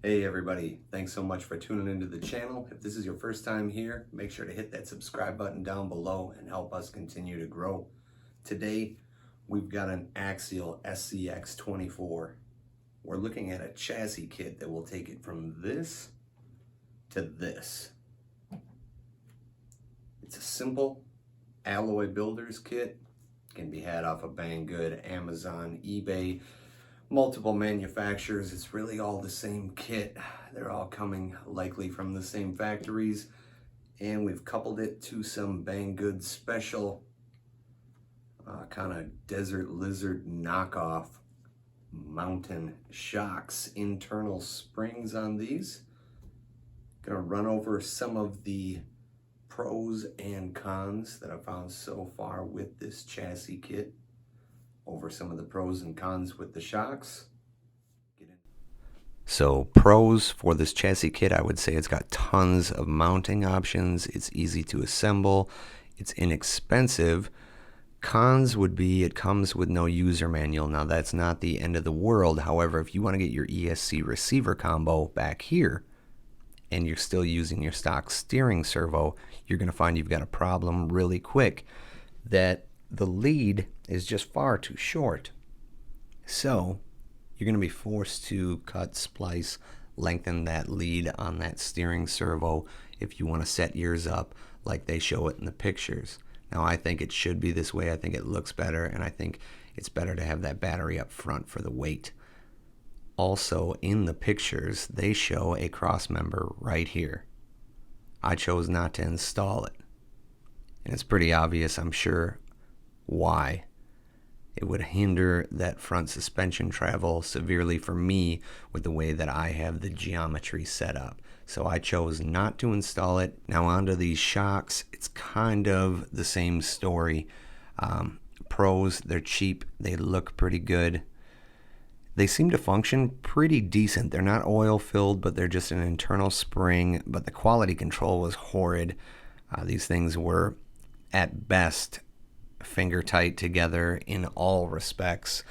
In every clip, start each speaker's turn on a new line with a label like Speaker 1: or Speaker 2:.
Speaker 1: Hey everybody, thanks so much for tuning into the channel. If this is your first time here, make sure to hit that subscribe button down below and help us continue to grow. Today, we've got an Axial SCX24. We're looking at a chassis kit that will take it from this to this. It's a simple alloy builder's kit. It can be had off of Banggood, Amazon, eBay, multiple manufacturers. It's really all the same kit. They're all coming likely from the same factories, and we've coupled it to some Banggood special kind of desert lizard knockoff mountain shocks, internal springs on these. Gonna run over some of the pros and cons that I've found so far with this chassis kit, over some of the pros and cons with the shocks. So pros for this chassis kit, I would say it's got tons of mounting options. It's easy to assemble. It's inexpensive. Cons would be it comes with no user manual. Now that's not the end of the world. However, if you want to get your ESC receiver combo back here and you're still using your stock steering servo, you're going to find you've got a problem really quick, that the lead is just far too short. So you're going to be forced to cut, splice, lengthen that lead on that steering servo if you want to set yours up like they show it in the pictures. Now I think it should be this way. I think it looks better, and I think it's better to have that battery up front for the weight. Also, in the pictures, they show a cross member right here. I chose not to install it, and it's pretty obvious, I'm sure, why. It would hinder that front suspension travel severely for me with the way that I have the geometry set up. So I chose not to install it. Now onto these shocks, it's kind of the same story. Pros, they're cheap, they look pretty good. They seem to function pretty decent. They're not oil filled, but they're just an internal spring, but the quality control was horrid. These things were at best finger tight together in all respects,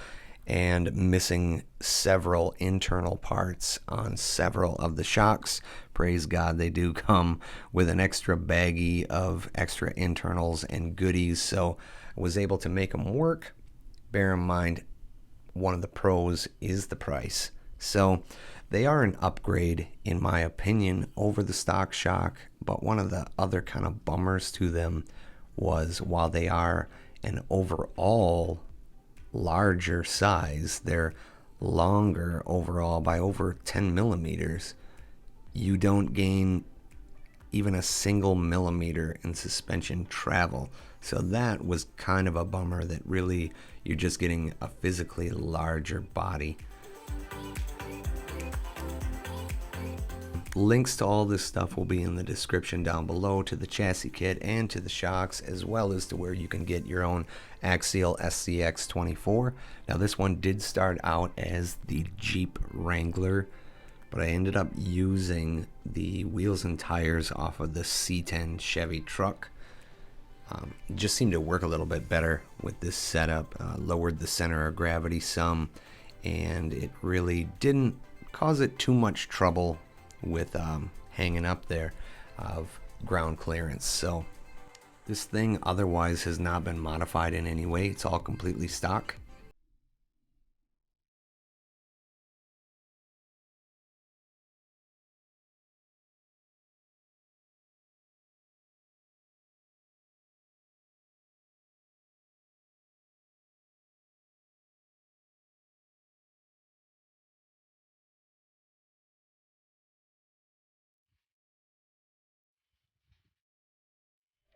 Speaker 1: and missing several internal parts on several of the shocks. Praise God, they do come with an extra baggie of extra internals and goodies, so I was able to make them work. Bear in mind, one of the pros is the price. So they are an upgrade, in my opinion, over the stock shock, but one of the other kind of bummers to them was, while they are an overall larger size, they're longer overall by over 10 millimeters. You don't gain even a single millimeter in suspension travel. So that was kind of a bummer, that really you're just getting a physically larger body. Links to all this stuff will be in the description down below, to the chassis kit and to the shocks, as well as to where you can get your own Axial SCX24. Now this one did start out as the Jeep Wrangler, but I ended up using the wheels and tires off of the C10 Chevy truck. It just seemed to work a little bit better with this setup. Lowered the center of gravity some, and it really didn't cause it too much trouble with hanging up there of ground clearance. So this thing otherwise has not been modified in any way. It's all completely stock.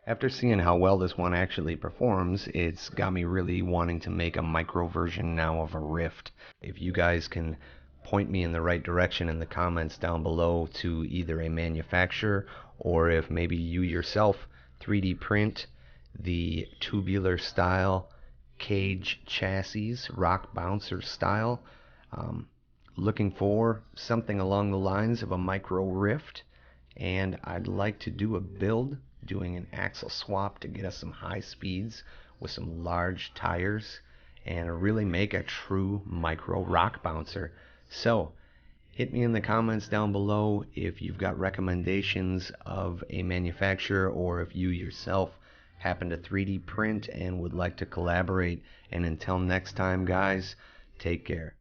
Speaker 1: After seeing how well this one actually performs, it's got me really wanting to make a micro version now of a Rift. If you guys can point me in the right direction in the comments down below to either a manufacturer, or if maybe you yourself 3D print the tubular style cage chassis, rock bouncer style, looking for something along the lines of a micro Rift, and I'd like to do a build doing an axle swap to get us some high speeds with some large tires and really make a true micro rock bouncer. So Hit me in the comments down below if you've got recommendations of a manufacturer, or if you yourself happen to 3D print and would like to collaborate. And until next time, guys, take care.